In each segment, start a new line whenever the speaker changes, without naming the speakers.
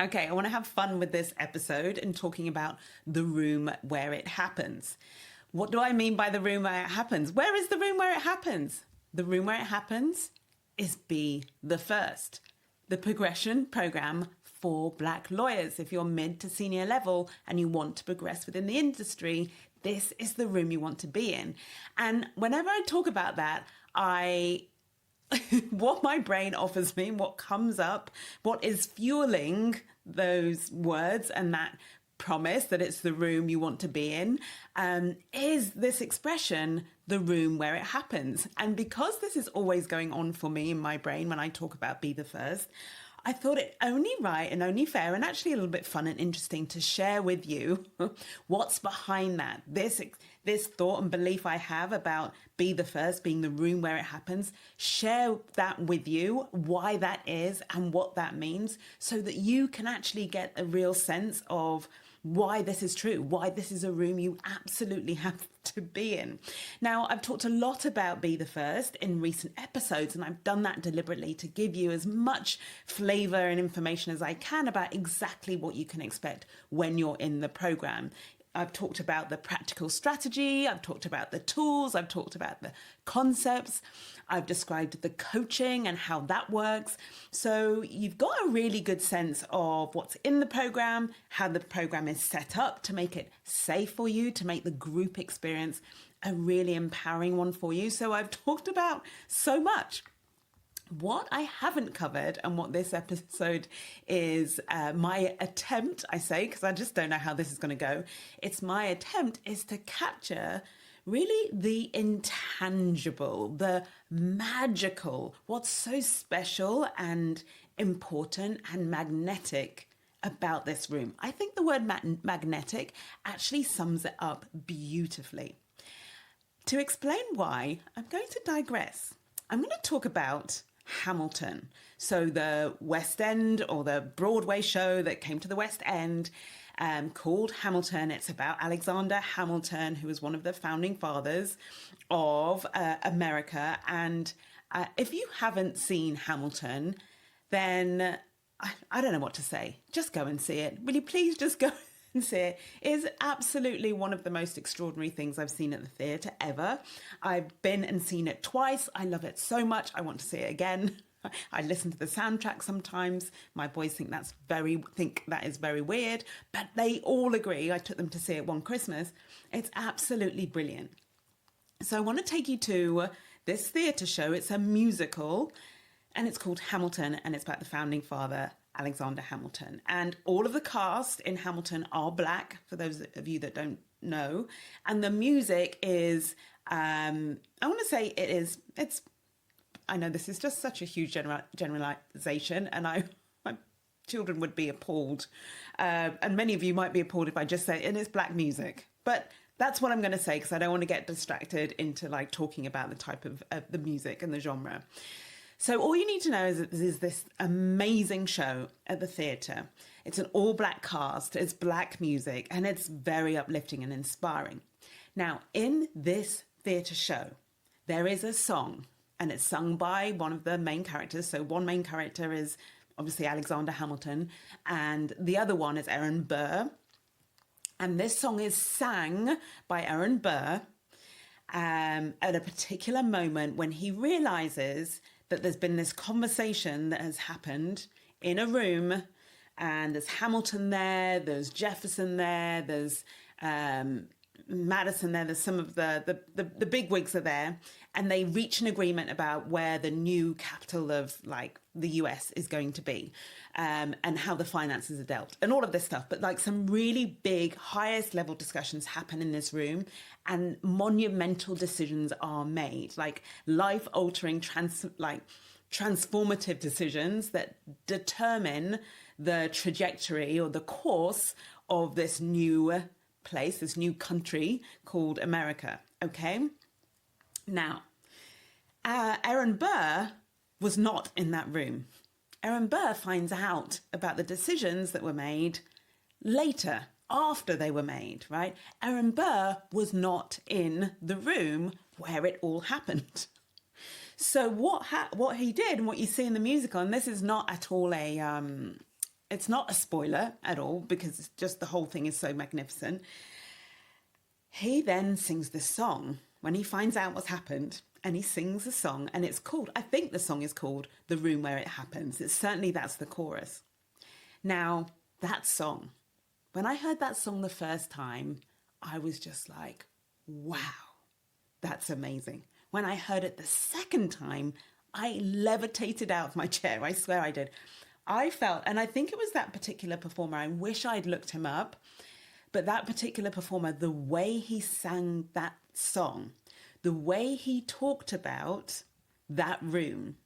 Okay, I want to have fun with this episode and talking about the room where it happens. What do I mean by the room where it happens? Where is the room where it happens? The room where it happens is Be the First, the progression program for Black lawyers. If you're mid to senior level and you want to progress within the industry, this is the room you want to be in. And whenever I talk about that, what my brain offers me, what comes up, what is fueling those words and that promise that it's the room you want to be in, is this expression, the room where it happens. And because this is always going on for me in my brain when I talk about Be the First, I thought it only right and only fair and actually a little bit fun and interesting to share with you what's behind that. This thought and belief I have about Be the First being the room where it happens, share that with you, why that is and what that means, so that you can actually get a real sense of why this is true, why this is a room you absolutely have to be in. Now, I've talked a lot about Be the First in recent episodes, and I've done that deliberately to give you as much flavour and information as I can about exactly what you can expect when you're in the programme. I've talked about the practical strategy, I've talked about the tools, I've talked about the concepts, I've described the coaching and how that works. So you've got a really good sense of what's in the program, how the program is set up to make it safe for you, to make the group experience a really empowering one for you. So I've talked about so much. What I haven't covered, and what this episode is my attempt, I say, because I just don't know how this is going to go. It's my attempt is to capture really the intangible, the magical, what's so special and important and magnetic about this room. I think the word magnetic actually sums it up beautifully. To explain why, I'm going to digress. I'm going to talk about Hamilton. So the West End, or the Broadway show that came to the West End, called Hamilton. It's about Alexander Hamilton, who was one of the founding fathers of America. And if you haven't seen Hamilton, then I don't know what to say. Just go and see it. Will you please just go and see it? It is absolutely one of the most extraordinary things I've seen at the theatre ever. I've been and seen it twice. I love it so much. I want to see it again. I listen to the soundtrack sometimes. My boys think that is very weird, but they all agree. I took them to see it one Christmas. It's absolutely brilliant. So I want to take you to this theatre show. It's a musical, and it's called Hamilton, and it's about the founding father, Alexander Hamilton. And all of the cast in Hamilton are Black, for those of you that don't know. And the music is, I want to say I know this is just such a huge generalization, and my children would be appalled. And many of you might be appalled if I just say, and it's Black music. But that's what I'm going to say, because I don't want to get distracted into like talking about the type of the music and the genre. So all you need to know is that there's this amazing show at the theatre. It's an all-Black cast, it's Black music, and it's very uplifting and inspiring. Now, in this theatre show, there is a song, and it's sung by one of the main characters. So one main character is obviously Alexander Hamilton, and the other one is Aaron Burr. And this song is sang by Aaron Burr at a particular moment when he realises that there's been this conversation that has happened in a room, and there's Hamilton there, there's Jefferson there, there's Madison there, there's some of the big wigs are there, and they reach an agreement about where the new capital of like the US is going to be, and how the finances are dealt and all of this stuff. But like some really big, highest level discussions happen in this room, and monumental decisions are made, like life altering, transformative decisions that determine the trajectory or the course of this new place, this new country called America. Okay. Now, Aaron Burr was not in that room. Aaron Burr finds out about the decisions that were made later, after they were made, right? Aaron Burr was not in the room where it all happened. So what he did, and what you see in the musical, and this is not at all a it's not a spoiler at all because it's just the whole thing is so magnificent. He then sings this song when he finds out what's happened, and he sings a song, and it's called, I think the song is called The Room Where It Happens. It's certainly, that's the chorus. Now, that song, when I heard that song the first time, I was just like, wow, that's amazing. When I heard it the second time, I levitated out of my chair. I swear I did. I felt, and I think it was that particular performer, I wish I'd looked him up, but that particular performer, the way he sang that song, the way he talked about that room,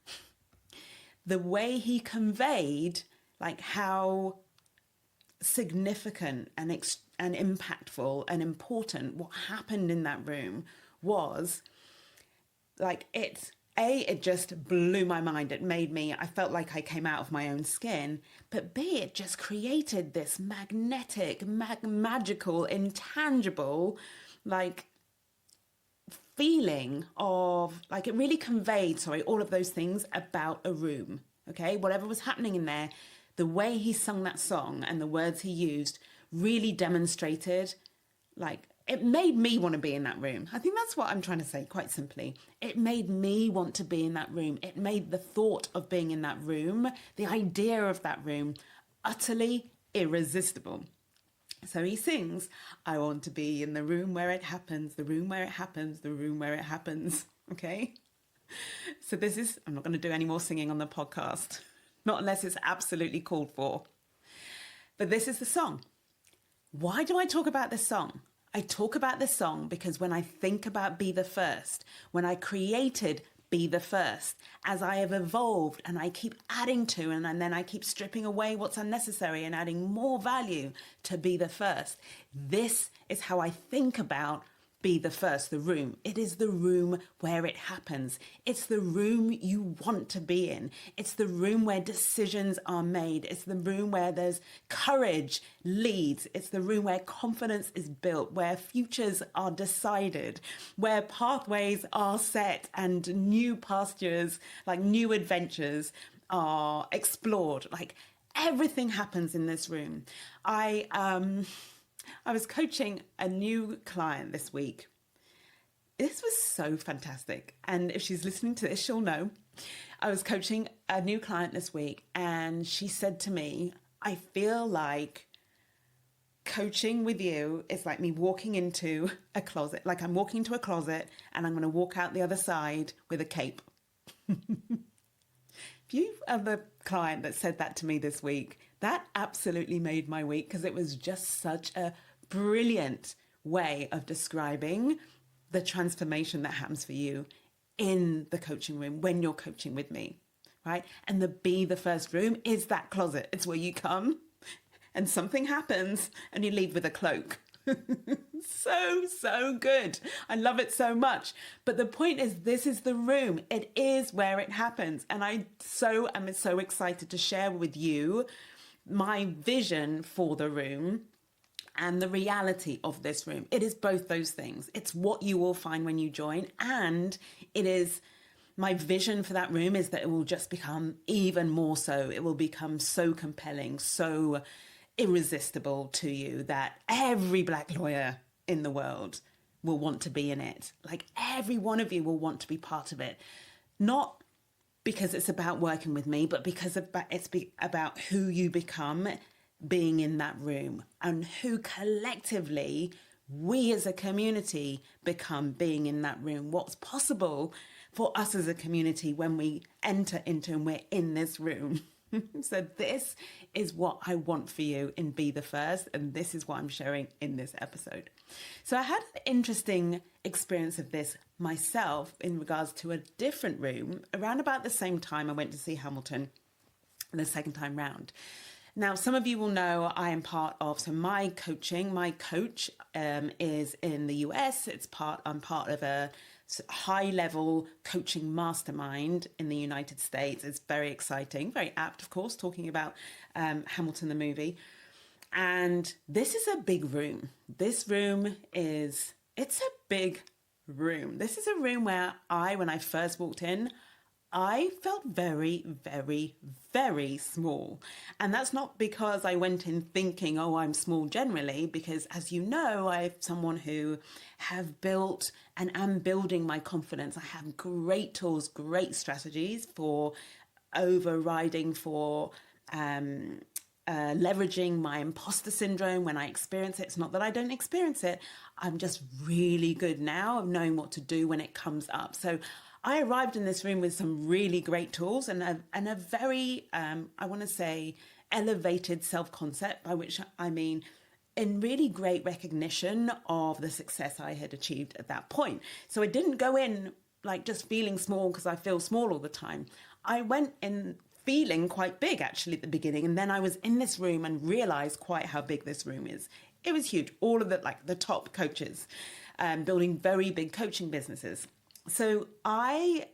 the way he conveyed like how significant and impactful and important what happened in that room was, like, it just blew my mind. It made me, I felt like I came out of my own skin. But B, it just created this magnetic, magical, intangible, like, feeling of, like, it really conveyed, all of those things about a room, okay? Whatever was happening in there, the way he sung that song and the words he used really demonstrated, like, it made me want to be in that room. I think that's what I'm trying to say, quite simply. It made me want to be in that room. It made the thought of being in that room, the idea of that room, utterly irresistible. So he sings, I want to be in the room where it happens, the room where it happens, the room where it happens. Okay? So this is, I'm not going to do any more singing on the podcast, not unless it's absolutely called for. But this is the song. Why do I talk about this song? I talk about this song because when I think about Be the First, when I created Be the First, as I have evolved and I keep adding to and then I keep stripping away what's unnecessary and adding more value to Be the First, this is how I think about Be the First, the room. It is the room where it happens. It's the room you want to be in. It's the room where decisions are made. It's the room where there's courage leads. It's the room where confidence is built, where futures are decided, where pathways are set and new pastures, like new adventures, are explored. Like, everything happens in this room. I was coaching a new client this week. This was so fantastic. And if she's listening to this, she'll know. I was coaching a new client this week, and she said to me, I feel like coaching with you is like me walking into a closet. Like, I'm walking into a closet and I'm going to walk out the other side with a cape. If you are the client that said that to me this week, that absolutely made my week, because it was just such a brilliant way of describing the transformation that happens for you in the coaching room when you're coaching with me, right? And the Be the First room is that closet. It's where you come and something happens and you leave with a cloak. So good. I love it so much. But the point is, this is the room. It is where it happens. And I am so excited to share with you my vision for the room and the reality of this room. It is both those things. It's what you will find when you join, and it is my vision for that room is that it will just become even more so. It will become so compelling, so irresistible to you that every Black lawyer in the world will want to be in it. Like, every one of you will want to be part of it. Not because it's about working with me, but because it's about who you become being in that room, and who collectively we as a community become being in that room. What's possible for us as a community when we enter into and we're in this room. So this is what I want for you in Be the First, and this is what I'm sharing in this episode. So I had an interesting experience of this myself in regards to a different room. Around about the same time I went to see Hamilton the second time round. Now, some of you will know I am part of, so my coach is in the US. I'm part of a high-level coaching mastermind in the United States. It's very exciting, very apt, of course, talking about Hamilton the movie. And this is a big room. It's a big room. This is a room where when I first walked in, I felt very, very, very small. And that's not because I went in thinking, oh, I'm small generally, because as you know, I'm someone who have built and am building my confidence. I have great tools, great strategies for overriding, for leveraging my imposter syndrome when I experience it. It's not that I don't experience it. I'm just really good now of knowing what to do when it comes up. So I arrived in this room with some really great tools and a very, I want to say, elevated self-concept, by which I mean in really great recognition of the success I had achieved at that point. So I didn't go in like just feeling small because I feel small all the time. I went in feeling quite big actually at the beginning, and then I was in this room and realized quite how big this room is. It was huge. All of the top coaches building very big coaching businesses. So I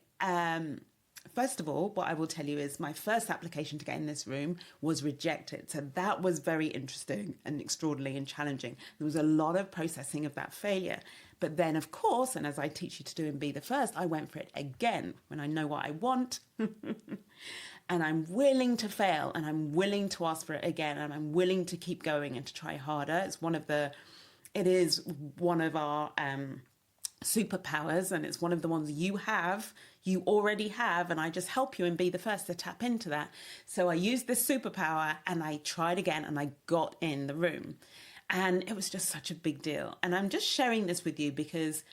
first of all, what I will tell you is my first application to get in this room was rejected. So that was very interesting and extraordinary and challenging. There was a lot of processing of that failure. But then, of course, and as I teach you to do and be the first, I went for it again when I know what I want. And I'm willing to fail, and I'm willing to ask for it again, and I'm willing to keep going and to try harder. It is one of our superpowers, and it's one of the ones you already have, and I just help you and be the first to tap into that. So I used this superpower and I tried again and I got in the room, and it was just such a big deal. And I'm just sharing this with you because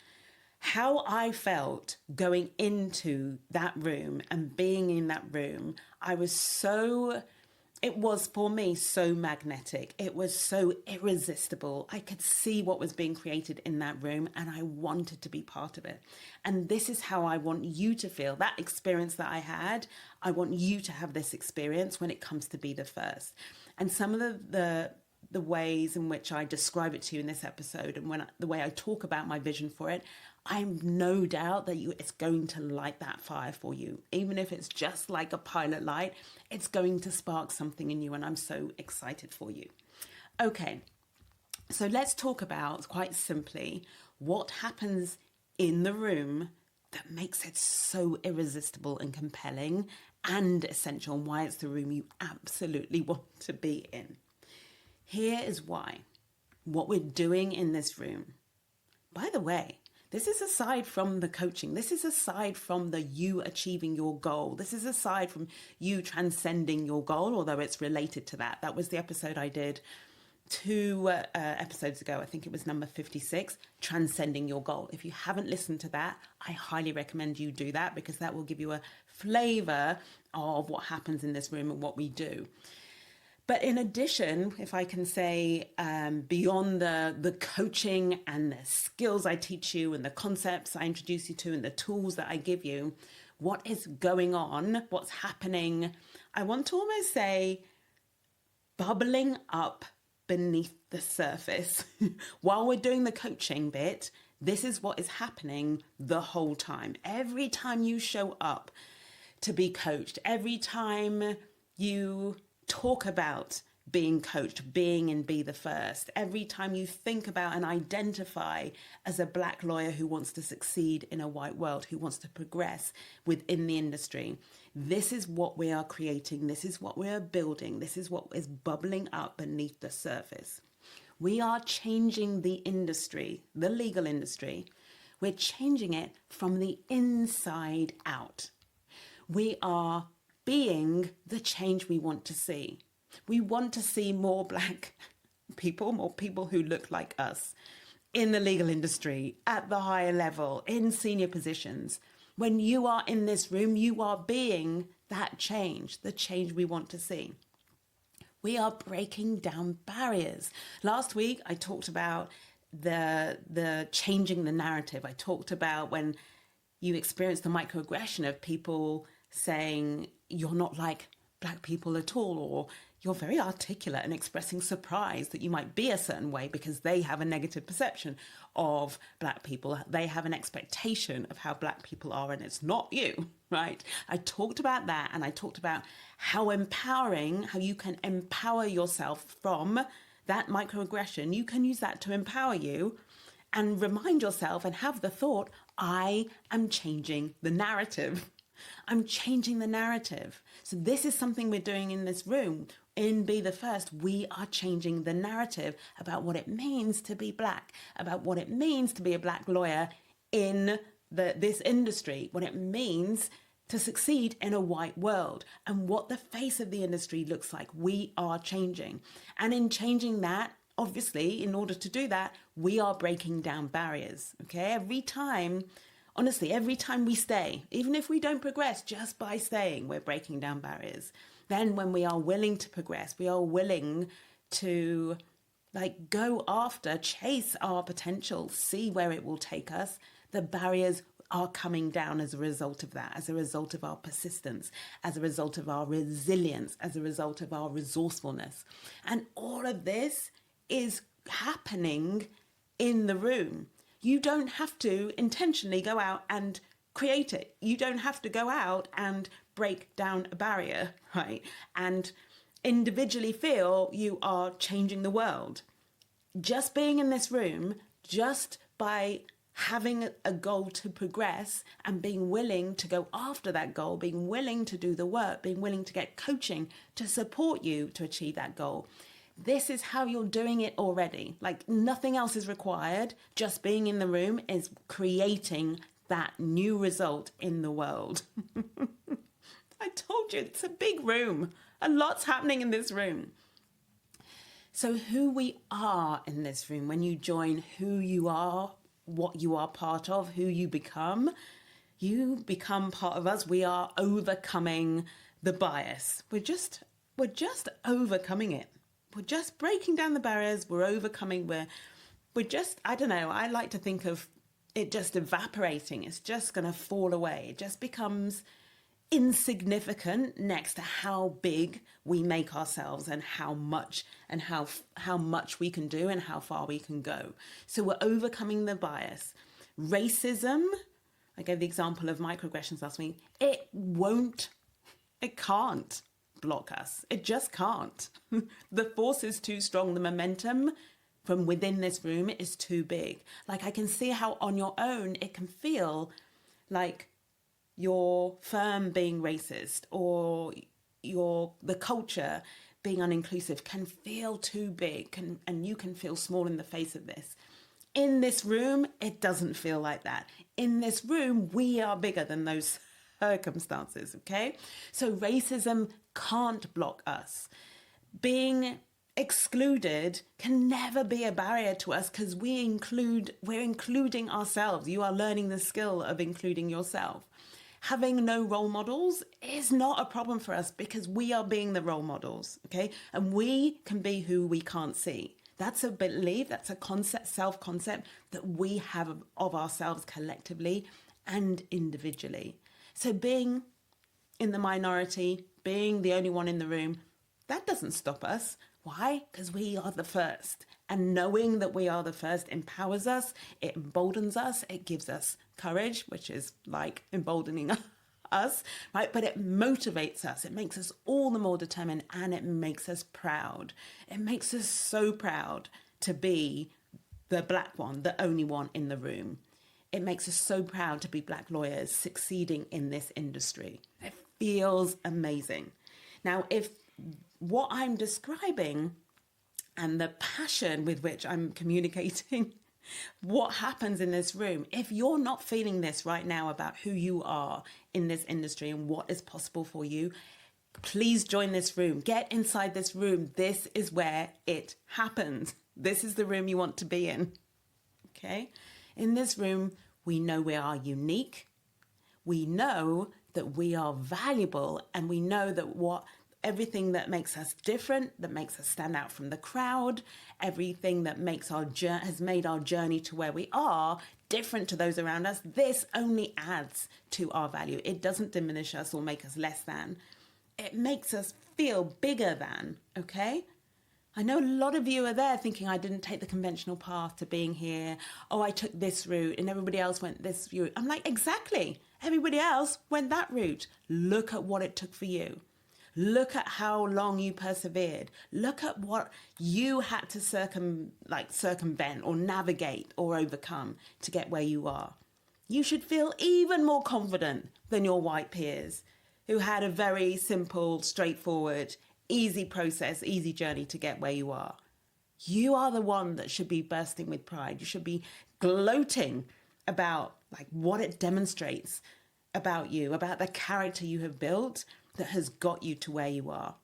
how I felt going into that room and being in that room, it was for me so magnetic. It was so irresistible. I could see what was being created in that room and I wanted to be part of it. And this is how I want you to feel. That experience that I had, I want you to have this experience when it comes to be the first. And some of the ways in which I describe it to you in this episode and the way I talk about my vision for it, I'm no doubt that it's going to light that fire for you. Even if it's just like a pilot light, it's going to spark something in you, and I'm so excited for you. Okay, so let's talk about, quite simply, what happens in the room that makes it so irresistible and compelling and essential, and why it's the room you absolutely want to be in. Here is why. What we're doing in this room. By the way, this is aside from the coaching. This is aside from the you achieving your goal. This is aside from you transcending your goal, although it's related to that. That was the episode I did 2 episodes ago. I think it was number 56, Transcending Your Goal. If you haven't listened to that, I highly recommend you do that because that will give you a flavor of what happens in this room and what we do. But in addition, if I can say, beyond the coaching and the skills I teach you and the concepts I introduce you to and the tools that I give you, what is going on, what's happening, I want to almost say bubbling up beneath the surface. While we're doing the coaching bit, this is what is happening the whole time. Every time you show up to be coached, every time you talk about being coached, being and be the first, every time you think about and identify as a Black lawyer who wants to succeed in a white world, who wants to progress within the industry, this is what we are creating, this is what we are building, this is what is bubbling up beneath the surface. We are changing the industry, the legal industry. We're changing it from the inside out. We are being the change we want to see. We want to see more Black people, more people who look like us in the legal industry, at the higher level, in senior positions. When you are in this room, you are being that change, the change we want to see. We are breaking down barriers. Last week, I talked about the changing the narrative. I talked about when you experience the microaggression of people saying you're not like Black people at all, or you're very articulate and expressing surprise that you might be a certain way because they have a negative perception of Black people. They have an expectation of how Black people are, and it's not you, right? I talked about that, and I talked about how empowering, how you can empower yourself from that microaggression. You can use that to empower you and remind yourself and have the thought, I am changing the narrative. I'm changing the narrative. So this is something we're doing in this room. In Be the First, we are changing the narrative about what it means to be Black, about what it means to be a Black lawyer in this industry, what it means to succeed in a white world, and what the face of the industry looks like. We are changing. And in changing that, obviously, in order to do that, we are breaking down barriers. Okay, every time we stay, even if we don't progress, just by staying, we're breaking down barriers. Then when we are willing to progress, we are willing to go after, chase our potential, see where it will take us, the barriers are coming down as a result of that, as a result of our persistence, as a result of our resilience, as a result of our resourcefulness. And all of this is happening in the room. You don't have to intentionally go out and create it. You don't have to go out and break down a barrier, right? And individually feel you are changing the world. Just being in this room, just by having a goal to progress and being willing to go after that goal, being willing to do the work, being willing to get coaching to support you to achieve that goal. This is how you're doing it already. Nothing else is required. Just being in the room is creating that new result in the world. I told you, it's a big room. A lot's happening in this room. So who we are in this room, when you join who you are, what you are part of, who you become part of us. We are overcoming the bias. We're just overcoming it. We're just breaking down the barriers. We're overcoming. We're just, I don't know, I like to think of it just evaporating. It's just going to fall away. It just becomes insignificant next to how big we make ourselves and how much we can do and how far we can go. So we're overcoming the bias. Racism, I gave the example of microaggressions last week. It can't block us. It just can't. The force is too strong. The momentum from within this room is too big. I can see how on your own it can feel like your firm being racist or the culture being uninclusive can feel too big, and you can feel small in the face of this. In this room, it doesn't feel like that. In this room, we are bigger than those circumstances, okay? So racism can't block us. Being excluded can never be a barrier to us because we're including ourselves. You are learning the skill of including yourself. Having no role models is not a problem for us because we are being the role models, okay? And we can be who we can't see. That's a belief, that's a concept, self-concept that we have of ourselves collectively and individually. So being in the minority, being the only one in the room, that doesn't stop us. Why? Because we are the first. And knowing that we are the first empowers us, it emboldens us, it gives us courage, which is like emboldening us, right? But it motivates us, it makes us all the more determined, and it makes us proud. It makes us so proud to be the Black one, the only one in the room. It makes us so proud to be Black lawyers succeeding in this industry. It feels amazing. Now, if what I'm describing and the passion with which I'm communicating what happens in this room, if you're not feeling this right now about who you are in this industry and what is possible for you, please join this room. Get inside this room. This is where it happens. This is the room you want to be in. Okay? In this room, we know we are unique. We know that we are valuable, and we know that everything that makes us different, that makes us stand out from the crowd, everything that has made our journey to where we are different to those around us, this only adds to our value. It doesn't diminish us or make us less than. It makes us feel bigger than, okay? I know a lot of you are there thinking, I didn't take the conventional path to being here. Oh, I took this route and everybody else went this route. I'm like, exactly. Everybody else went that route. Look at what it took for you. Look at how long you persevered. Look at what you had to circumvent or navigate or overcome to get where you are. You should feel even more confident than your white peers who had a very simple, straightforward, easy process, easy journey to get where you are. You are the one that should be bursting with pride. You should be gloating about like what it demonstrates about you, about the character you have built that has got you to where you are.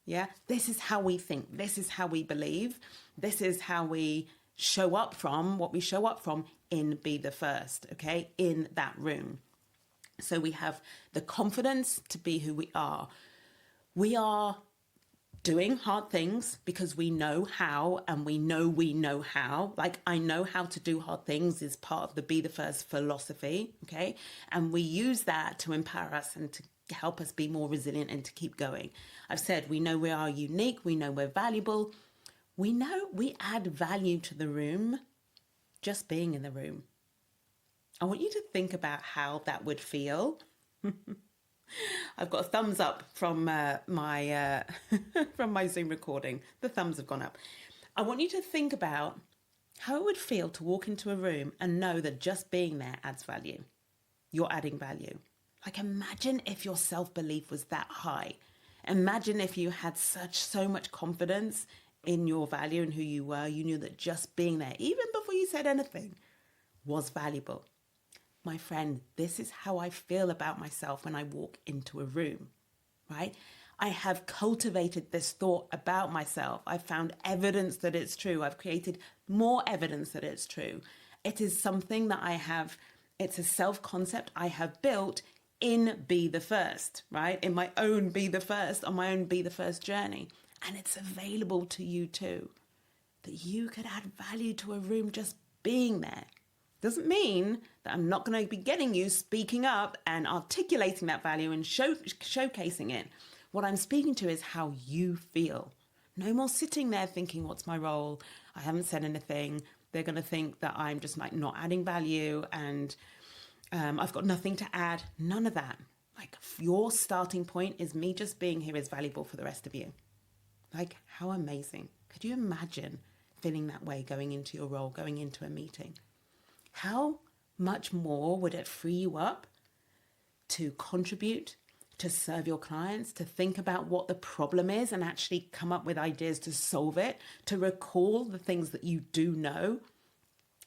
Yeah, this is how we think. This is how we believe. This is how we show up from what we show up from in Be the First, okay, in that room. So we have the confidence to be who we are. We are doing hard things because we know how, and we know how. Like, I know how to do hard things is part of the Be the First philosophy, okay? And we use that to empower us and to help us be more resilient and to keep going. I've said we know we are unique, we know we're valuable, we know we add value to the room just being in the room. I want you to think about how that would feel. I've got a thumbs up from my from my Zoom recording. The thumbs have gone up. I want you to think about how it would feel to walk into a room and know that just being there adds value. You're adding value. Like, imagine if your self-belief was that high. Imagine if you had so much confidence in your value and who you were. You knew that just being there, even before you said anything, was valuable. My friend, this is how I feel about myself when I walk into a room, right? I have cultivated this thought about myself. I've found evidence that it's true. I've created more evidence that it's true. It is something that I have, it's a self-concept I have built in Be the First, right? In my own Be the First, on my own Be the First journey. And it's available to you too, that you could add value to a room just being there. Doesn't mean that I'm not going to be getting you speaking up and articulating that value and showcasing it. What I'm speaking to is how you feel. No more sitting there thinking, what's my role? I haven't said anything. They're going to think that I'm just like not adding value and I've got nothing to add. None of that. Like, your starting point is me just being here is valuable for the rest of you. Like, how amazing. Could you imagine feeling that way going into your role, going into a meeting? How much more would it free you up to contribute, to serve your clients, to think about what the problem is and actually come up with ideas to solve it, to recall the things that you do know?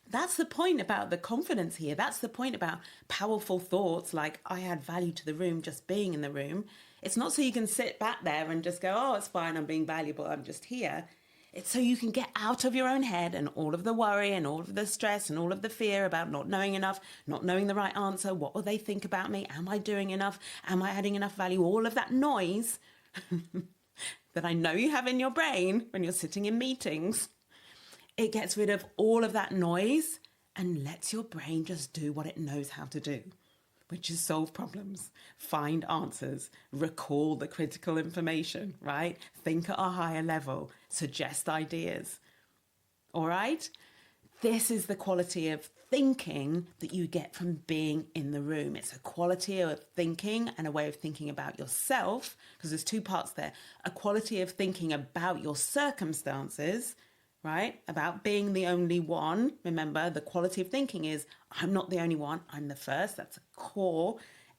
That's the point about the confidence here. That's the point about powerful thoughts like, I add value to the room just being in the room. It's not so you can sit back there and just go, oh, it's fine, I'm being valuable, I'm just here. It's so you can get out of your own head and all of the worry and all of the stress and all of the fear about not knowing enough, not knowing the right answer. What will they think about me? Am I doing enough? Am I adding enough value? All of that noise that I know you have in your brain when you're sitting in meetings. It gets rid of all of that noise and lets your brain just do what it knows how to do, which is solve problems, find answers, recall the critical information, right? Think at a higher level, suggest ideas. All right? This is the quality of thinking that you get from being in the room. It's a quality of thinking and a way of thinking about yourself, because there's two parts there. A quality of thinking about your circumstances, right? About being the only one. Remember, the quality of thinking is, I'm not the only one, I'm the first. That's a core.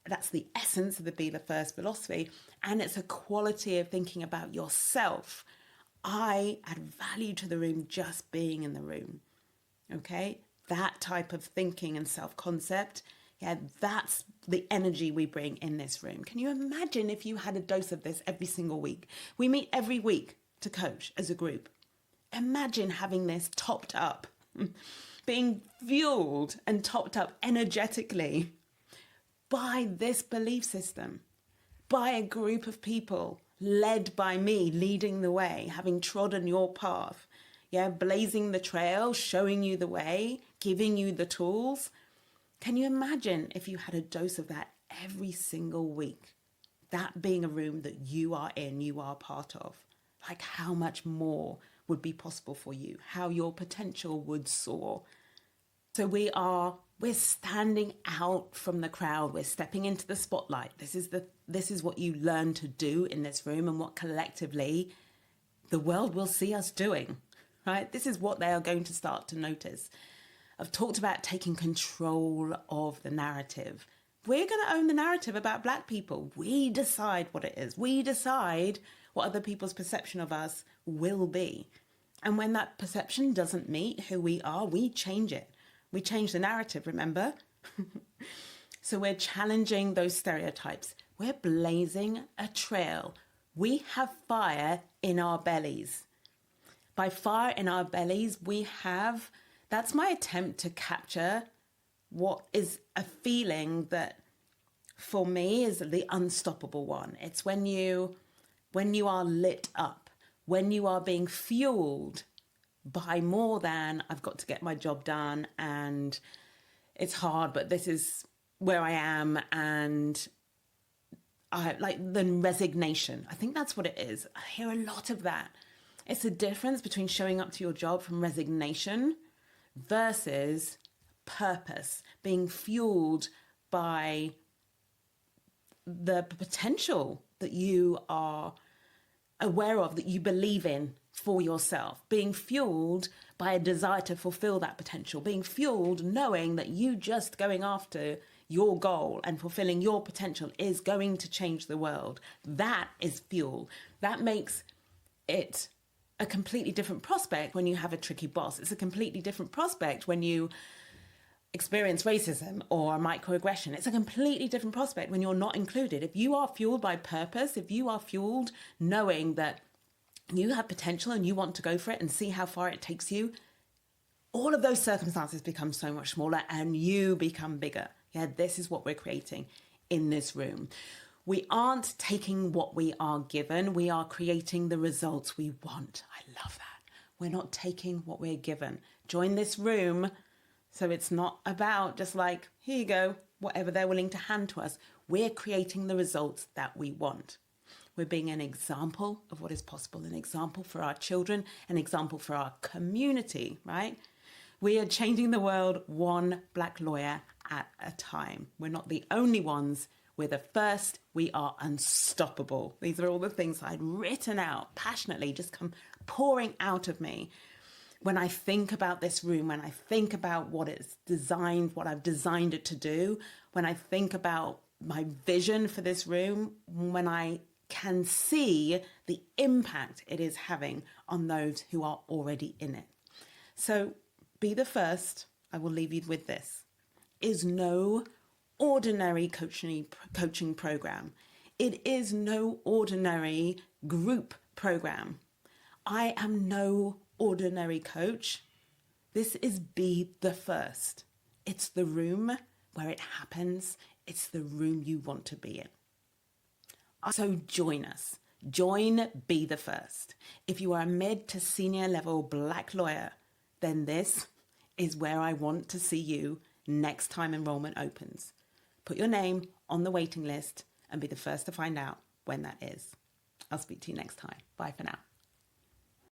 That's the essence of the Be the First philosophy. And it's a quality of thinking about yourself. I add value to the room just being in the room. Okay? That type of thinking and self-concept, yeah, that's the energy we bring in this room. Can you imagine if you had a dose of this every single week? We meet every week to coach as a group. Imagine having this topped up, being fueled and topped up energetically by this belief system, by a group of people led by me, leading the way, having trodden your path, yeah, blazing the trail, showing you the way, giving you the tools. Can you imagine if you had a dose of that every single week? That being a room that you are in, you are part of. Like, how much more would be possible for you, how your potential would soar. So we're standing out from the crowd. We're stepping into the spotlight. This is what you learn to do in this room and what collectively the world will see us doing, right? This is what they are going to start to notice. I've talked about taking control of the narrative. We're going to own the narrative about Black people. We decide what it is. We decide what other people's perception of us will be. And when that perception doesn't meet who we are, we change it. We change the narrative, remember? So we're challenging those stereotypes. We're blazing a trail. We have fire in our bellies. By fire in our bellies, that's my attempt to capture what is a feeling that for me is the unstoppable one. It's when you are lit up, when you are being fueled by more than I've got to get my job done and it's hard, but this is where I am, and I like the resignation. I think that's what it is. I hear a lot of that. It's the difference between showing up to your job from resignation versus purpose, being fueled by the potential that you are aware of, that you believe in for yourself, being fueled by a desire to fulfill that potential, being fueled knowing that you just going after your goal and fulfilling your potential is going to change the world. That is fuel. That makes it a completely different prospect when you have a tricky boss. It's a completely different prospect when you experience racism or microaggression. It's a completely different prospect when you're not included. If you are fueled by purpose, if you are fueled knowing that you have potential and you want to go for it and see how far it takes you, all of those circumstances become so much smaller and you become bigger. Yeah, this is what we're creating in this room. We aren't taking what we are given. We are creating the results we want. I love that. We're not taking what we're given. Join this room. So it's not about just like, here you go, whatever they're willing to hand to us. We're creating the results that we want. We're being an example of what is possible, an example for our children, an example for our community, right? We are changing the world one Black lawyer at a time. We're not the only ones. We're the first. We are unstoppable. These are all the things I'd written out passionately, just come pouring out of me. When I think about this room, when I think about what it's designed, what I've designed it to do, when I think about my vision for this room, when I can see the impact it is having on those who are already in it. So be the first. I will leave you with this. Is no ordinary coaching program. It is no ordinary group program. I am no ordinary coach. This is Be the First. It's the room where it happens. It's the room you want to be in. So join us. Join Be the First. If you are a mid to senior level Black lawyer, then this is where I want to see you next time enrollment opens. Put your name on the waiting list and be the first to find out when that is. I'll speak to you next time. Bye for now.